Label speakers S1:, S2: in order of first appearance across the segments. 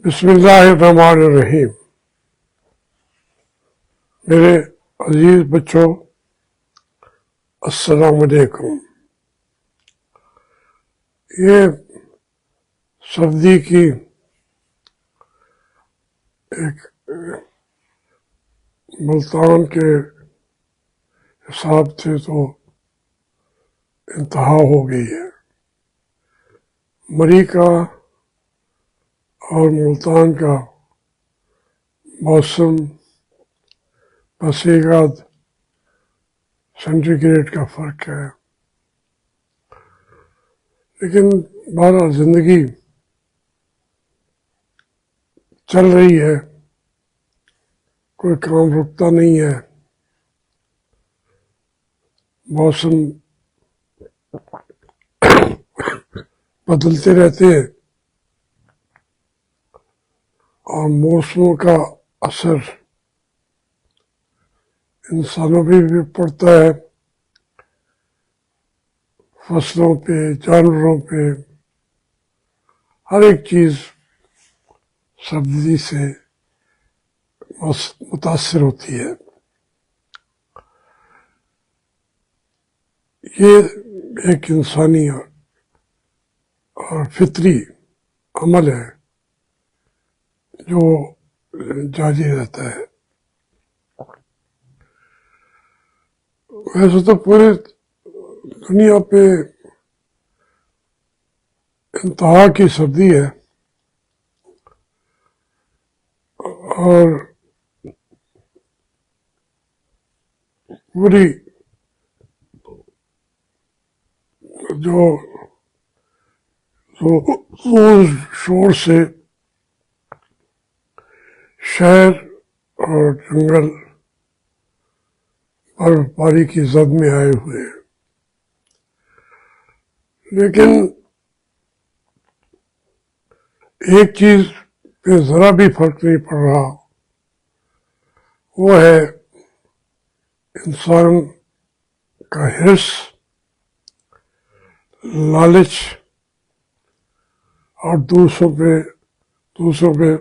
S1: بسم اللہ الرحمن الرحیم۔ میرے عزیز بچوں، السلام علیکم۔ یہ سردی کی ایک ملتان کے حساب سے تو انتہا ہو گئی ہے۔ مری کا اور ملتان کا موسم بس ایک آدھ سینٹی گریڈ کا فرق ہے، لیکن بہرحال زندگی چل رہی ہے، کوئی کام رکتا نہیں ہے، موسم بدلتے رہتے ہیں اور موسموں کا اثر انسانوں پہ بھی پڑتا ہے، فصلوں پہ، جانوروں پہ، ہر ایک چیز سردی سے متاثر ہوتی ہے۔ یہ ایک انسانی اور فطری عمل ہے جو جاری رہتا ہے۔ ویسے تو پورے دنیا پہ انتہا کی سردی ہے، اور پوری جو زور شور سے شہر اور جنگل برف باری کی زد میں آئے ہوئے ہیں، لیکن ایک چیز پہ ذرا بھی فرق نہیں پڑ رہا، وہ ہے انسان کا حرص، لالچ اور دوسروں پہ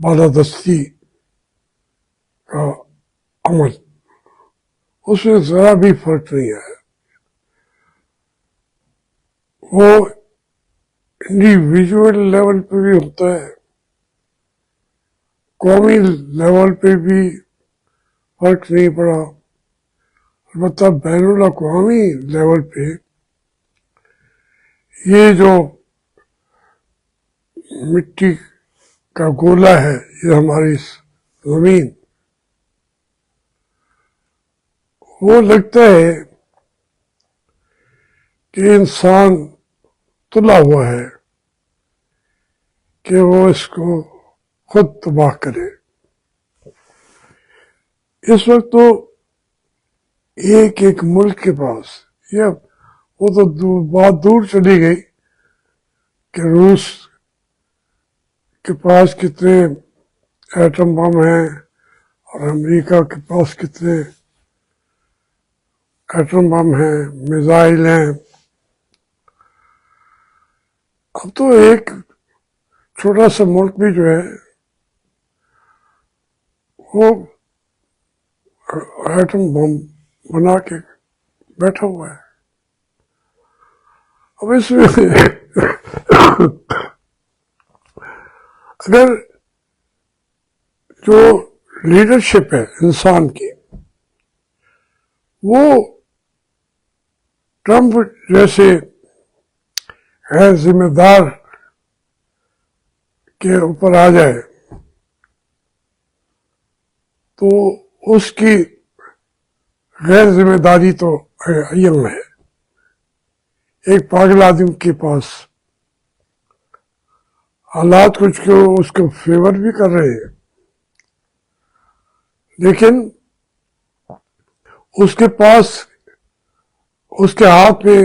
S1: بالادستی کا عمل۔ اس میں ذرا بھی فرق نہیں ہے۔ وہ انڈیویجول لیول پہ بھی ہوتا ہے، قومی لیول پہ بھی فرق نہیں پڑا، البتہ بین الاقوامی لیول پہ یہ جو مٹی کا گولا ہے، یہ ہماری زمین، وہ لگتا ہے کہ انسان تلا ہوا ہے کہ وہ اس کو خود تباہ کرے۔ اس وقت تو ایک ملک کے پاس، یہ وہ تو بات دور چلی گئی کہ روس کے پاس کتنے ایٹم بم ہیں اور امریکہ کے پاس کتنے ایٹم بم ہیں، میزائل ہیں۔ اب تو ایک چھوٹا سا ملک بھی جو ہے وہ ایٹم بم بنا کے بیٹھا ہوا ہے۔ اب اس میں اگر جو لیڈرشپ ہے انسان کی، وہ ٹرمپ جیسے غیر ذمہ دار کے اوپر آ جائے تو اس کی غیر ذمہ داری تو عین ہے۔ ایک پاگل آدمی کے پاس حالات کچھ کو اس کو فیور بھی کر رہے ہیں، لیکن اس کے پاس، اس کے ہاتھ میں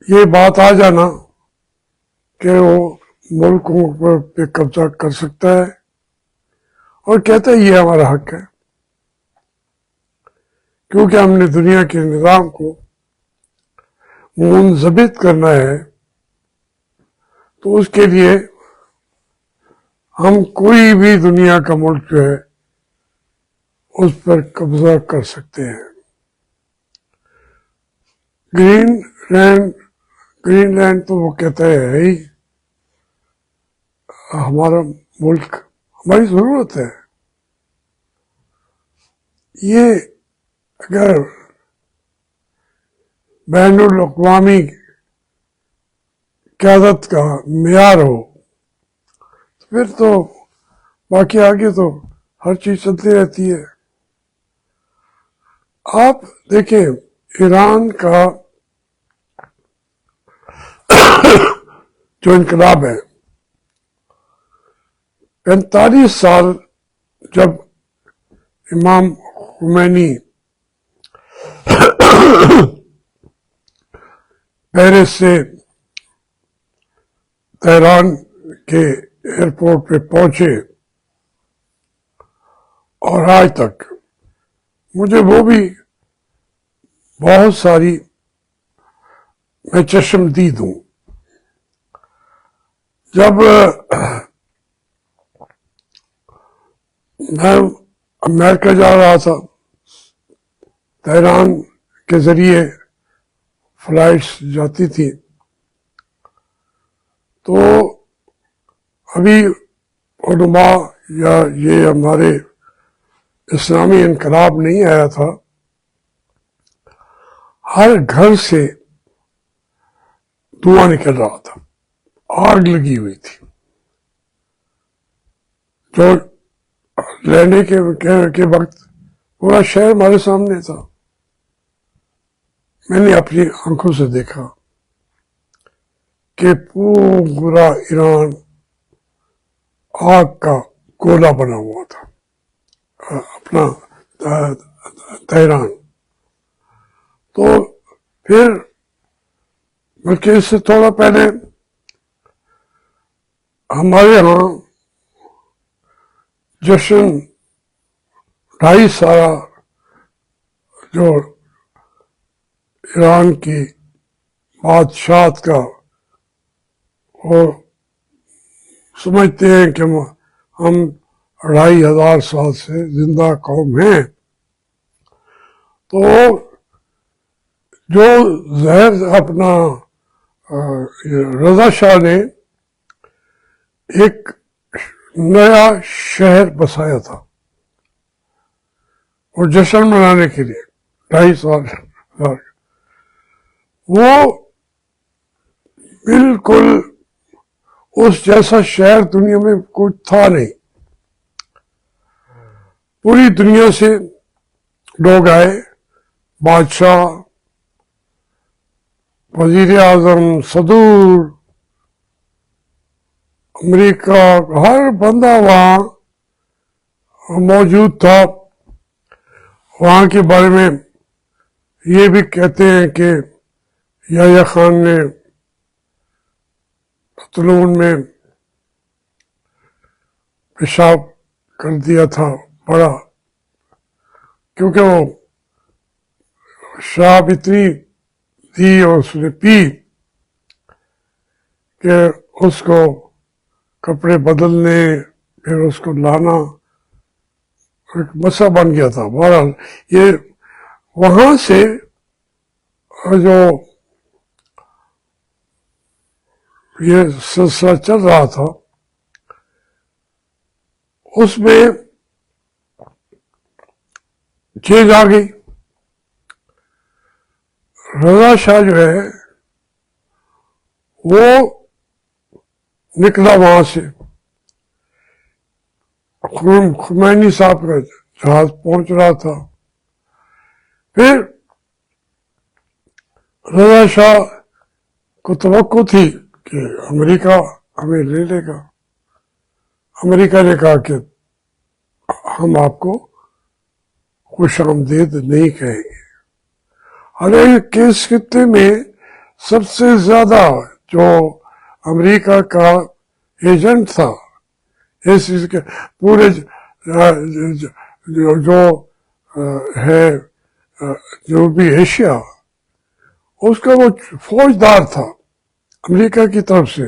S1: یہ بات آ جانا کہ وہ ملکوں پہ قبضہ کر سکتا ہے اور کہتا ہے یہ ہمارا حق ہے، کیونکہ ہم نے دنیا کے نظام کو منضبط کرنا ہے، تو اس کے لیے ہم کوئی بھی دنیا کا ملک جو ہے اس پر قبضہ کر سکتے ہیں. گرین لینڈ تو وہ کہتا ہے ہی ہمارا ملک، ہماری ضرورت ہے. یہ اگر بین الاقوامی قیادت کا معیار ہو تو پھر تو باقی آگے تو ہر چیز چلتی رہتی ہے. آپ دیکھیں ایران کا جو انقلاب ہے، 45 سال جب امام خمینی پیرس سے تہران کے ایئرپورٹ پہ پہنچے اور آج تک مجھے وہ بھی بہت ساری، میں چشمدید ہوں. جب میں امریکہ جا رہا تھا، تہران کے ذریعے فلائٹس جاتی تھی، تو ابھی علماء یا یہ ہمارے اسلامی انقلاب نہیں آیا تھا. ہر گھر سے دھواں نکل رہا تھا، آگ لگی ہوئی تھی. جو لینے کے وقت پورا شہر ہمارے سامنے تھا. میں نے اپنی آنکھوں سے دیکھا کہ پورا ایران آگ کا گولا بنا ہوا تھا، اپنا تہران. تو پھر بلکہ اس سے تھوڑا پہلے ہمارے ہاں جشن 2.5 سالہ جو ایران کی بادشاہت کا، وہ سمجھتے ہیں کہ ہم 2,500 سال سے زندہ قوم ہیں. تو جو زہر اپنا رضا شاہ نے ایک نیا شہر بسایا تھا اور جشن منانے کے لیے 2.5 سال، وہ بالکل اس جیسا شہر دنیا میں کوئی تھا نہیں. پوری دنیا سے لوگ آئے، بادشاہ، وزیر اعظم، صدور، امریکہ، ہر بندہ وہاں موجود تھا. وہاں کے بارے میں یہ بھی کہتے ہیں کہ یحییٰ خان نے پتلون میں پیشاب کر دیا تھا بڑا، کیونکہ وہ شراب اتنی تھی اور اس نے پی کہ اس کو کپڑے بدلنے پھر اس کو لانا ایک مسئلہ بن گیا تھا. بہرحال یہ وہاں سے جو یہ سلسلہ چل رہا تھا اس میں چینج آ گئی. رضا شاہ جو ہے وہ نکلا وہاں سے، خمینی صاحب کا جہاز پہنچ رہا تھا. پھر رضا شاہ کو توقع تھی کہ امریکہ ہمیں لے لے گا. امریکہ نے کہا کہ ہم آپ کو خوش آمدید نہیں کہیں گے. حالانکہ اس خطے میں سب سے زیادہ جو امریکہ کا ایجنٹ تھا اس چیز کے پورے جو ہے جنوبی ایشیا، اس کا وہ فوجدار تھا امریکہ کی طرف سے.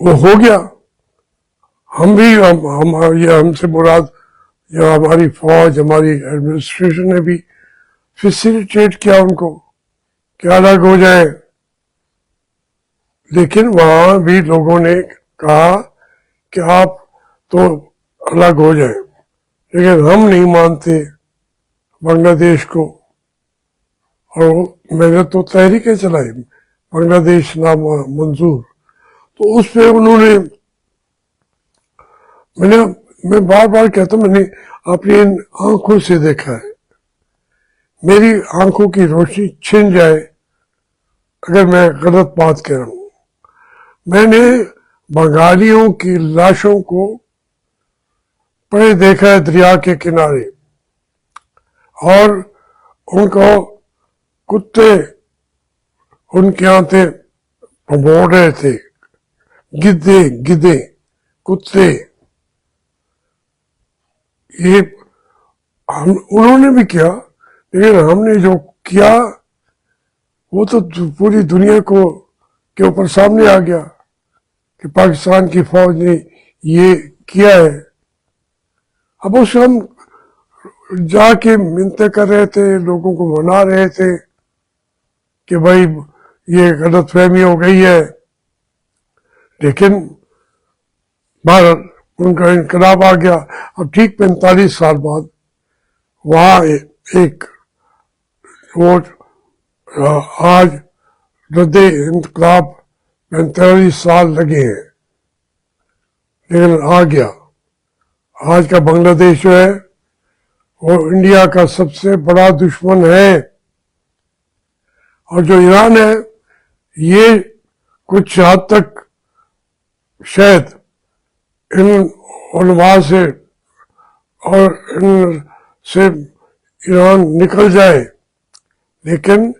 S1: وہ ہو گیا. ہم بھی یہ ہم سے مراد جو ہماری فوج ہماری ایڈمنسٹریشن نے بھی فیسیلیٹیٹ کیا ان کو کہ الگ ہو جائے. لیکن وہاں بھی لوگوں نے کہا کہ آپ تو الگ ہو جائیں، لیکن ہم نہیں مانتے بنگلہ دیش کو. اور میں نے تو تحریکیں چلائی بنگلہ دیش نام منظور. تو اس پہ انہوں نے میں بار بار کہتا ہوں میں نے اپنی ان آنکھوں سے دیکھا ہے. میری آنکھوں کی روشنی چھن جائے اگر میں غلط بات کہہ رہا ہوں. میں نے بنگالیوں کی لاشوں کو پڑے دیکھا ہے دریا کے کنارے، اور ان کو کتے ان کے یہاں تھے بھونڈ رہے تھے، گدے کتے. یہ انہوں نے بھی کیا، لیکن ہم نے جو کیا وہ تو پوری دنیا کو کے اوپر سامنے آ گیا کہ پاکستان کی فوج نے یہ کیا ہے. اب اس ہم جا کے منتیں کر رہے تھے، لوگوں کو منا رہے تھے کہ بھائی یہ غلط فہمی ہو گئی ہے. لیکن بہرحال ان کا انقلاب آ گیا. اب ٹھیک 45 سال بعد وہاں ایک وہ آج رد انقلاب 45 سال لگے ہیں، لیکن آ گیا. آج کا بنگلہ دیش جو ہے وہ انڈیا کا سب سے بڑا دشمن ہے. اور جو ایران ہے یہ کچھ حد تک شاید ان علماء سے اور ان سے ایران نکل جائے، لیکن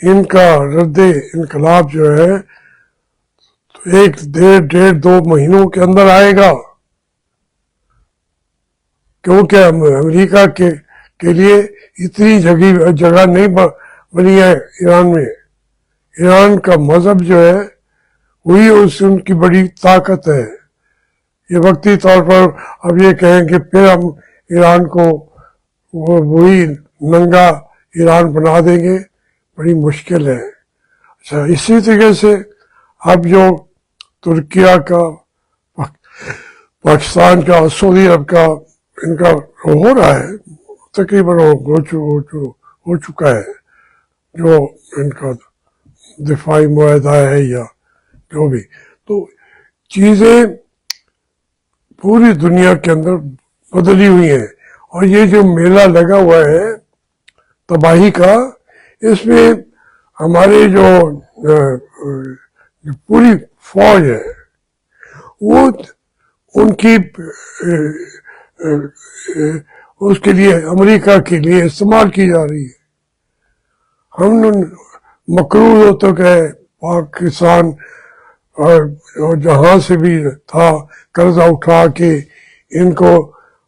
S1: ان کا رد انقلاب جو ہے تو 1.5-2 مہینوں کے اندر آئے گا. کیونکہ امریکہ کے لیے اتنی جگہ نہیں بنی ہے ایران میں. ایران کا مذہب جو ہے وہی ان کی بڑی طاقت ہے. یہ وقتی طور پر اب یہ کہیں کہ پھر ہم ایران کو وہی ننگا ایران بنا دیں گے، بڑی مشکل ہے. اچھا، اسی طریقے سے اب جو ترکیہ کا، پاکستان کا، سعودی عرب کا ان کا ہو رہا ہے، تقریباً ہو چکا ہے جو ان کا دفاعی معاہدہ ہے یا جو بھی. تو چیزیں پوری دنیا کے اندر بدلی ہوئی ہیں. اور یہ جو میلہ لگا ہوا ہے تباہی کا، اس میں ہمارے جو پوری فوج ہے وہ ان کی اس کے لیے امریکہ کے لیے استعمال کی جا رہی ہے. ہم مقروض ہوتے گئے، پاکستان اور جہاں سے بھی تھا قرضہ اٹھا کے ان کو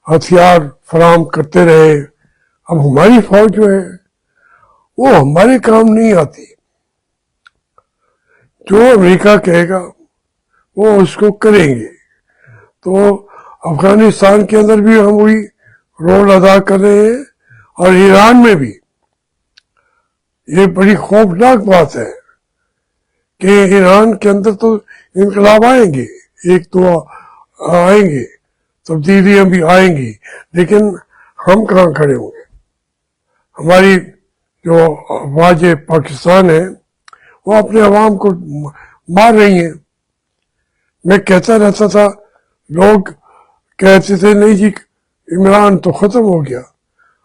S1: ہتھیار فراہم کرتے رہے. اب ہماری فوج جو ہے وہ ہمارے کام نہیں آتی. جو امریکہ کہے گا وہ اس کو کریں گے. تو افغانستان کے اندر بھی ہم وہی رول ادا کر رہے ہیں، اور ایران میں بھی. یہ بڑی خوفناک بات ہے کہ ایران کے اندر تو انقلاب آئیں گے، ایک تو آئیں گے، تبدیلیاں بھی آئیں گی، لیکن ہم کہاں کھڑے ہوں گے؟ ہماری جو افواج پاکستان ہے وہ اپنے عوام کو مار رہی ہیں. میں کہتا رہتا تھا، لوگ کہتے تھے نہیں جی عمران تو ختم ہو گیا.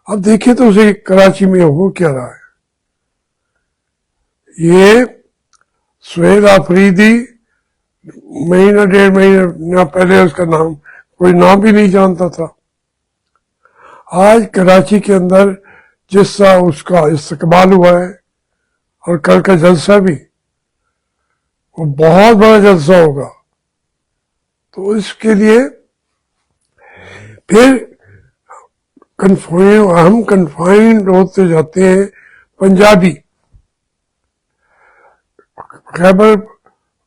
S1: اب دیکھیں تو اسے کراچی میں ہو کیا رہا ہے. یہ سہیل آفریدی مہینہ 1.5 مہینہ پہلے اس کا نام کوئی نام بھی نہیں جانتا تھا. آج کراچی کے اندر جس طرح اس کا استقبال ہوا ہے، اور کل کا جلسہ بھی وہ بہت بڑا جلسہ ہوگا. تو اس کے لیے پھر ہم کنفائنڈ ہوتے جاتے ہیں. پنجابی خیبر